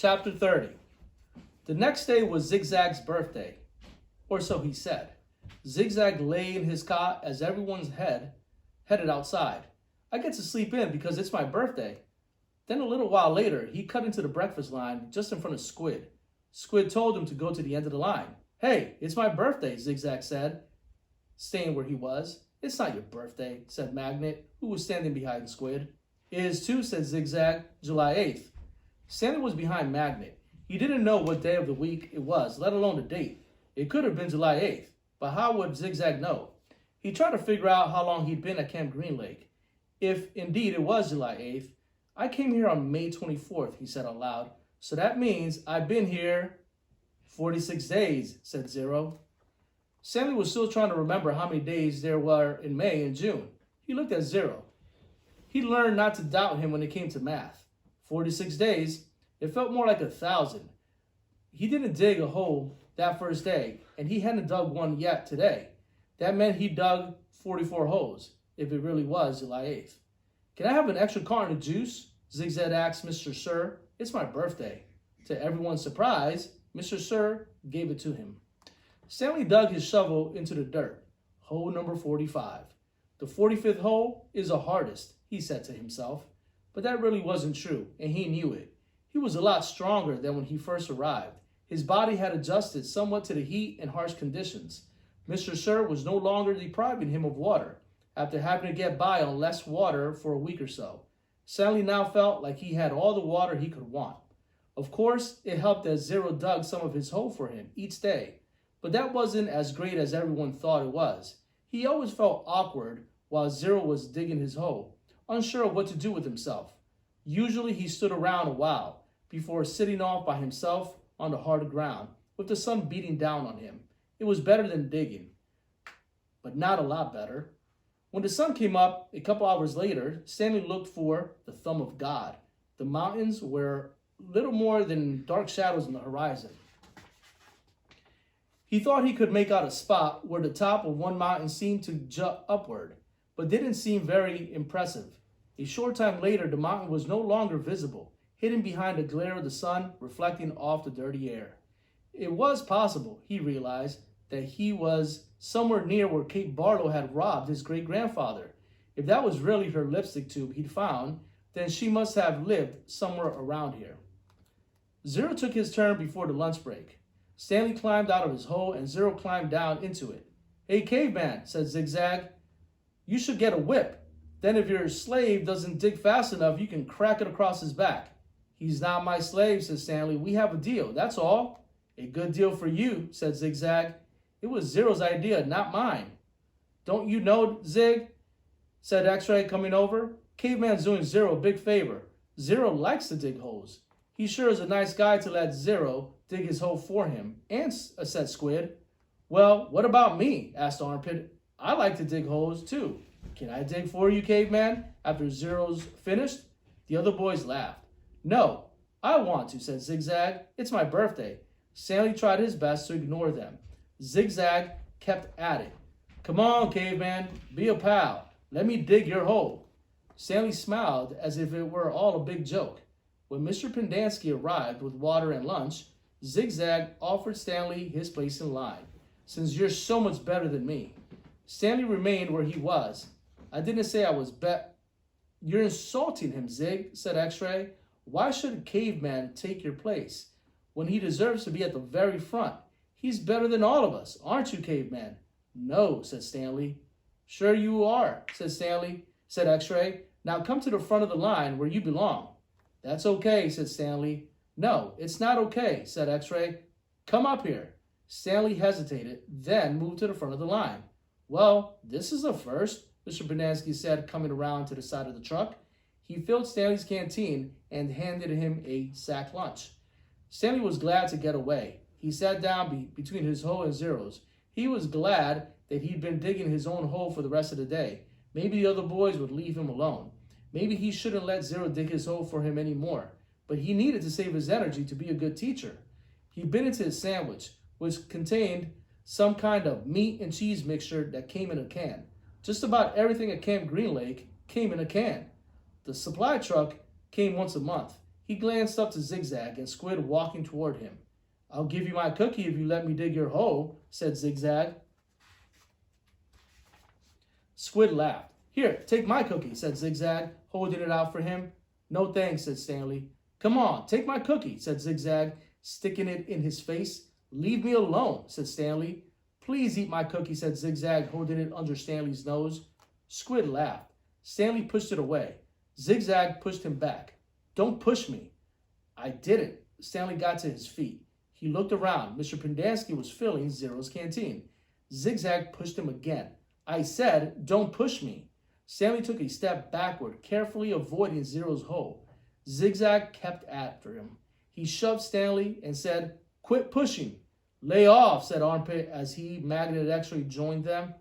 Chapter 30. The next day was Zigzag's birthday, or so he said. Zigzag lay in his cot as everyone's headed outside. I get to sleep in because it's my birthday. Then a little while later, he cut into the breakfast line just in front of Squid. Squid told him to go to the end of the line. Hey, it's my birthday, Zigzag said, staying where he was. It's not your birthday, said Magnet, who was standing behind Squid. It is too, said Zigzag, July 8th. Stanley was behind Magnet. He didn't know what day of the week it was, let alone the date. It could have been July 8th, but how would Zigzag know? He tried to figure out how long he'd been at Camp Green Lake. If indeed it was July 8th, I came here on May 24th, he said out loud. So that means I've been here 46 days, said Zero. Stanley was still trying to remember how many days there were in May and June. He looked at Zero. He learned not to doubt him when it came to math. 46 days, it felt more like 1,000. He didn't dig a hole that first day, and he hadn't dug one yet today. That meant he dug 44 holes, if it really was July 8th. Can I have an extra carton of juice? Zigzag asked Mr. Sir. It's my birthday. To everyone's surprise, Mr. Sir gave it to him. Stanley dug his shovel into the dirt. Hole number 45. The 45th hole is the hardest, he said to himself. But that really wasn't true, and he knew it. He was a lot stronger than when he first arrived. His body had adjusted somewhat to the heat and harsh conditions. Mr. Sir was no longer depriving him of water, after having to get by on less water for a week or so. Stanley now felt like he had all the water he could want. Of course, it helped that Zero dug some of his hole for him each day, but that wasn't as great as everyone thought it was. He always felt awkward while Zero was digging his hole, unsure of what to do with himself. Usually he stood around a while before sitting off by himself on the hard ground with the sun beating down on him. It was better than digging, but not a lot better. When the sun came up a couple hours later, Stanley looked for the thumb of God. The mountains were little more than dark shadows on the horizon. He thought he could make out a spot where the top of one mountain seemed to jut upward, but didn't seem very impressive. A short time later, the mountain was no longer visible, hidden behind the glare of the sun reflecting off the dirty air. It was possible, he realized, that he was somewhere near where Kate Barlow had robbed his great-grandfather. If that was really her lipstick tube he'd found, then she must have lived somewhere around here. Zero took his turn before the lunch break. Stanley climbed out of his hole and Zero climbed down into it. Hey, caveman, said Zigzag, you should get a whip. Then if your slave doesn't dig fast enough, you can crack it across his back. He's not my slave, said Stanley. We have a deal, that's all. A good deal for you, said Zigzag. It was Zero's idea, not mine. Don't you know, Zig? Said X-Ray coming over. Caveman's doing Zero a big favor. Zero likes to dig holes. He sure is a nice guy to let Zero dig his hole for him. And, said Squid. Well, what about me? Asked Armpit. I like to dig holes, too. Can I dig for you, Caveman, after Zero's finished? The other boys laughed. No, I want to, said Zigzag. It's my birthday. Stanley tried his best to ignore them. Zigzag kept at it. Come on, Caveman, be a pal. Let me dig your hole. Stanley smiled as if it were all a big joke. When Mr. Pendanski arrived with water and lunch, Zigzag offered Stanley his place in line. Since you're so much better than me. Stanley remained where he was. I didn't say I was You're insulting him, Zig, said X-Ray. Why should Caveman take your place when he deserves to be at the very front? He's better than all of us, aren't you, Caveman? No, said Stanley. Sure you are, said X-Ray. Now come to the front of the line where you belong. That's okay, said Stanley. No, it's not okay, said X-Ray. Come up here. Stanley hesitated, then moved to the front of the line. Well, this is a first, Mr. Pendanski said, coming around to the side of the truck. He filled Stanley's canteen and handed him a sack lunch. Stanley was glad to get away. He sat down between his hole and Zero's. He was glad that he'd been digging his own hole for the rest of the day. Maybe the other boys would leave him alone. Maybe he shouldn't let Zero dig his hole for him anymore. But he needed to save his energy to be a good teacher. He bit into his sandwich, which contained some kind of meat and cheese mixture that came in a can. Just about everything at Camp Green Lake came in a can. The supply truck came once a month. He glanced up to Zigzag and Squid walking toward him. I'll give you my cookie if you let me dig your hole, said Zigzag. Squid laughed. Here, take my cookie, said Zigzag, holding it out for him. No thanks, said Stanley. Come on, take my cookie, said Zigzag, sticking it in his face. Leave me alone, said Stanley. Please eat my cookie, said Zigzag, holding it under Stanley's nose. Squid laughed. Stanley pushed it away. Zigzag pushed him back. Don't push me. I didn't. Stanley got to his feet. He looked around. Mr. Pendanski was filling Zero's canteen. Zigzag pushed him again. I said, don't push me. Stanley took a step backward, carefully avoiding Zero's hole. Zigzag kept after him. He shoved Stanley and said, quit pushing. Lay off, said Armpit as he, Magnet, and X-Ray joined them.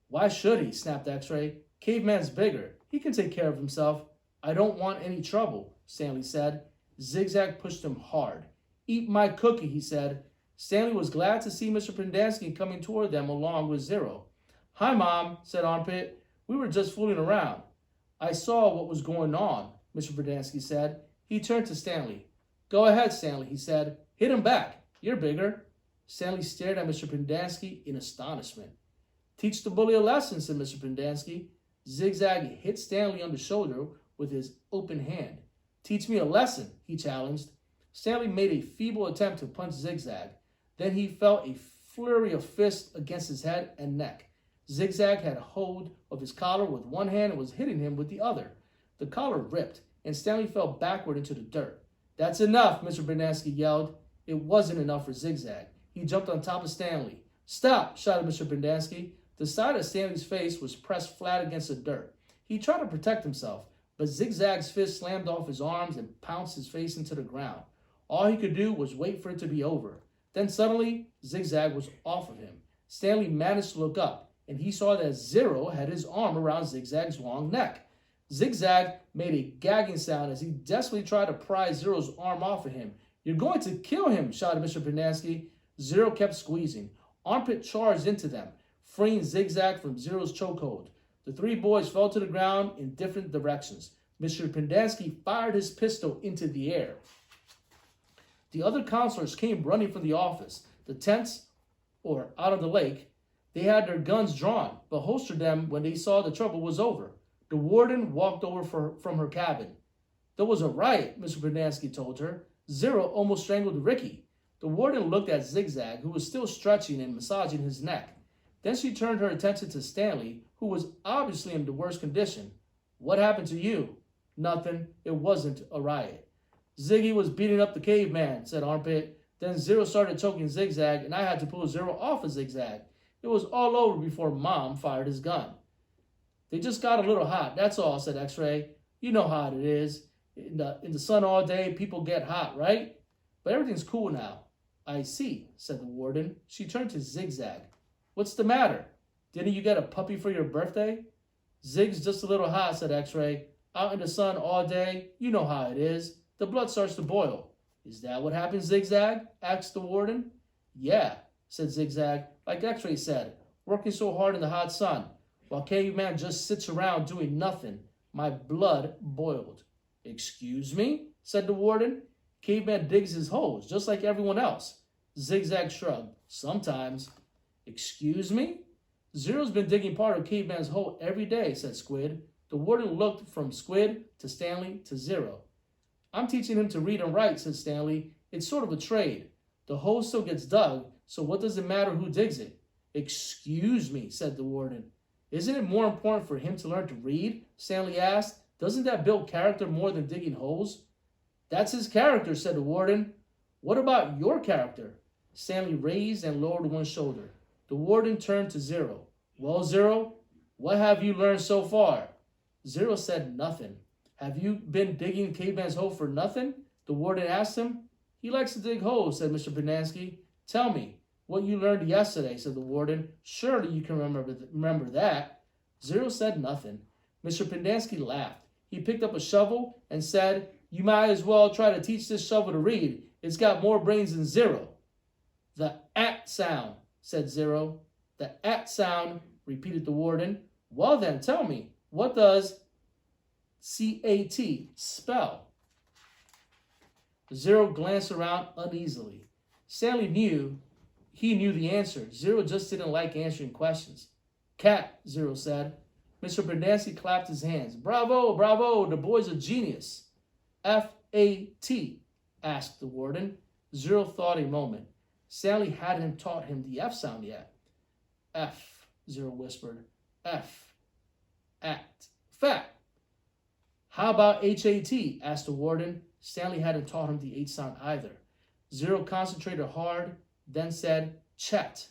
Why should he? Snapped X-Ray. Caveman's bigger. He can take care of himself. I don't want any trouble, Stanley said. Zigzag pushed him hard. Eat my cookie, he said. Stanley was glad to see Mr. Pendanski coming toward them along with Zero. Hi, Mom, said Armpit. We were just fooling around. I saw what was going on, Mr. Pendanski said. He turned to Stanley. Go ahead, Stanley, he said. Hit him back. You're bigger. Stanley stared at Mr. Pendanski in astonishment. Teach the bully a lesson, said Mr. Pendanski. Zigzag hit Stanley on the shoulder with his open hand. Teach me a lesson, he challenged. Stanley made a feeble attempt to punch Zigzag. Then he felt a flurry of fists against his head and neck. Zigzag had hold of his collar with one hand and was hitting him with the other. The collar ripped, and Stanley fell backward into the dirt. That's enough, Mr. Pendanski yelled. It wasn't enough for Zigzag. He jumped on top of Stanley. Stop, shouted Mr. Pendanski. The side of Stanley's face was pressed flat against the dirt. He tried to protect himself, but Zigzag's fist slammed off his arms and pounced his face into the ground. All he could do was wait for it to be over. Then suddenly, Zigzag was off of him. Stanley managed to look up, and he saw that Zero had his arm around Zigzag's long neck. Zigzag made a gagging sound as he desperately tried to pry Zero's arm off of him. You're going to kill him, shouted Mr. Pendanski. Zero kept squeezing. Armpit charged into them, freeing Zigzag from Zero's chokehold. The three boys fell to the ground in different directions. Mr. Pendanski fired his pistol into the air. The other counselors came running from the office, the tents, or out of the lake. They had their guns drawn, but holstered them when they saw the trouble was over. The warden walked over from her cabin. There was a riot, Mr. Pendanski told her. Zero almost strangled Ricky. The warden looked at Zigzag, who was still stretching and massaging his neck. Then she turned her attention to Stanley, who was obviously in the worst condition. What happened to you? Nothing. It wasn't a riot. Ziggy was beating up the caveman, said Armpit. Then Zero started choking Zigzag, and I had to pull Zero off of Zigzag. It was all over before Mom fired his gun. They just got a little hot, that's all, said X-Ray. You know how it is. In the sun all day, people get hot, right? But everything's cool now. I see, said the warden. She turned to Zigzag. What's the matter? Didn't you get a puppy for your birthday? Zig's just a little hot, said X-Ray. Out in the sun all day, you know how it is. The blood starts to boil. Is that what happened, Zigzag? Asked the warden. Yeah, said Zigzag. Like X-Ray said, working so hard in the hot sun, while Caveman just sits around doing nothing. My blood boiled. Excuse me, said the warden. Caveman digs his holes, just like everyone else. Zigzag shrugged. Sometimes. Excuse me? Zero's been digging part of Caveman's hole every day, said Squid. The warden looked from Squid to Stanley to Zero. I'm teaching him to read and write, said Stanley. It's sort of a trade. The hole still gets dug, so what does it matter who digs it? Excuse me, said the warden. Isn't it more important for him to learn to read? Stanley asked. Doesn't that build character more than digging holes? That's his character, said the warden. What about your character? Stanley raised and lowered one shoulder. The warden turned to Zero. Well, Zero, what have you learned so far? Zero said nothing. Have you been digging Caveman's hole for nothing? The warden asked him. He likes to dig holes, said Mr. Pendanski. Tell me what you learned yesterday, said the warden. Surely you can remember that. Zero said nothing. Mr. Pendanski laughed. He picked up a shovel and said, You might as well try to teach this shovel to read. It's got more brains than Zero. The at sound, said Zero. The at sound, repeated the warden. Well then, tell me, what does C-A-T spell? Zero glanced around uneasily. Stanley knew the answer. Zero just didn't like answering questions. Cat, Zero said. Mr. Pendanski clapped his hands. Bravo, bravo, the boy's a genius. F-A-T, asked the warden. Zero thought a moment. Stanley hadn't taught him the F sound yet. F, Zero whispered. F. Act. Fat. How about H-A-T, asked the warden. Stanley hadn't taught him the H sound either. Zero concentrated hard, then said, Chet.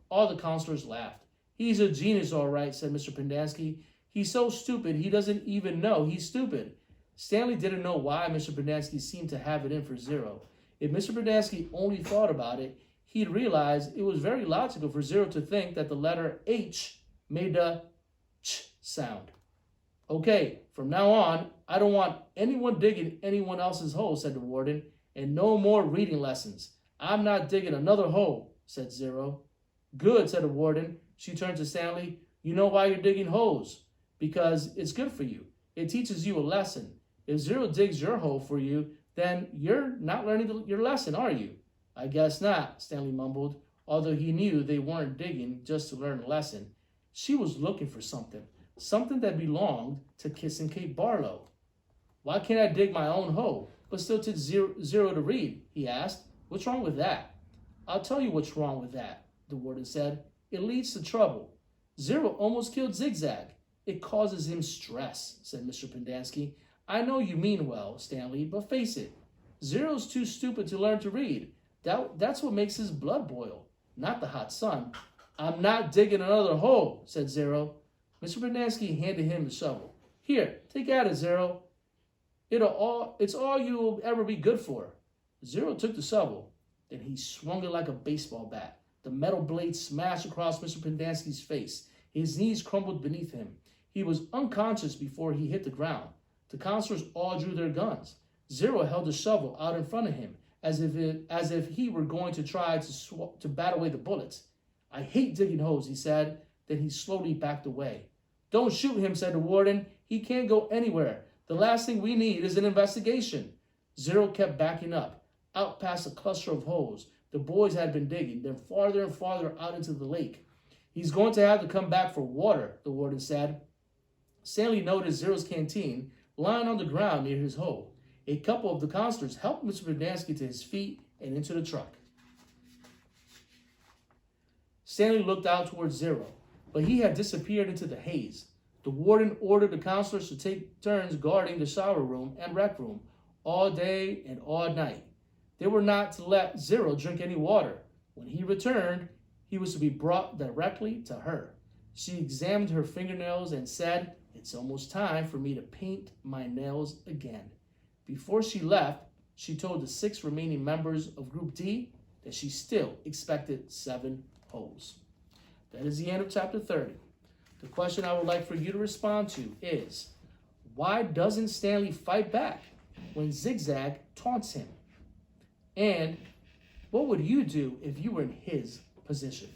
All the counselors laughed. He's a genius, all right, said Mr. Pendanski. He's so stupid, he doesn't even know he's stupid. Stanley didn't know why Mr. Pendanski seemed to have it in for Zero. If Mr. Pendanski only thought about it, he'd realize it was very logical for Zero to think that the letter H made the ch sound. Okay, from now on, I don't want anyone digging anyone else's hole, said the warden, and no more reading lessons. I'm not digging another hole, said Zero. Good, said the warden. She turned to Stanley. You know why you're digging holes? Because it's good for you. It teaches you a lesson. If Zero digs your hole for you, then you're not learning your lesson, are you? I guess not, Stanley mumbled, although he knew they weren't digging just to learn a lesson. She was looking for something that belonged to Kissing Kate Barlow. Why can't I dig my own hole, but still teach Zero to read? He asked. What's wrong with that? I'll tell you what's wrong with that, the warden said. It leads to trouble. Zero almost killed Zigzag. It causes him stress, said Mr. Pendanski. I know you mean well, Stanley, but face it. Zero's too stupid to learn to read. That's what makes his blood boil, not the hot sun. I'm not digging another hole, said Zero. Mr. Pendanski handed him the shovel. Here, take at it, Zero. It's all you'll ever be good for. Zero took the shovel. Then he swung it like a baseball bat. The metal blade smashed across Mr. Pendanski's face. His knees crumbled beneath him. He was unconscious before he hit the ground. The counselors all drew their guns. Zero held the shovel out in front of him, as if he were going to try to bat away the bullets. I hate digging holes, he said. Then he slowly backed away. Don't shoot him, said the warden. He can't go anywhere. The last thing we need is an investigation. Zero kept backing up, out past a cluster of holes the boys had been digging, then farther and farther out into the lake. He's going to have to come back for water, the warden said. Stanley noticed Zero's canteen lying on the ground near his hole. A couple of the counselors helped Mr. Pendanski to his feet and into the truck. Stanley looked out towards Zero, but he had disappeared into the haze. The warden ordered the counselors to take turns guarding the shower room and rec room all day and all night. They were not to let Zero drink any water. When he returned, he was to be brought directly to her. She examined her fingernails and said, It's almost time for me to paint my nails again. Before she left, she told the 6 remaining members of Group D that she still expected 7 holes. That is the end of chapter 30. The question I would like for you to respond to is, why doesn't Stanley fight back when Zigzag taunts him? And what would you do if you were in his position?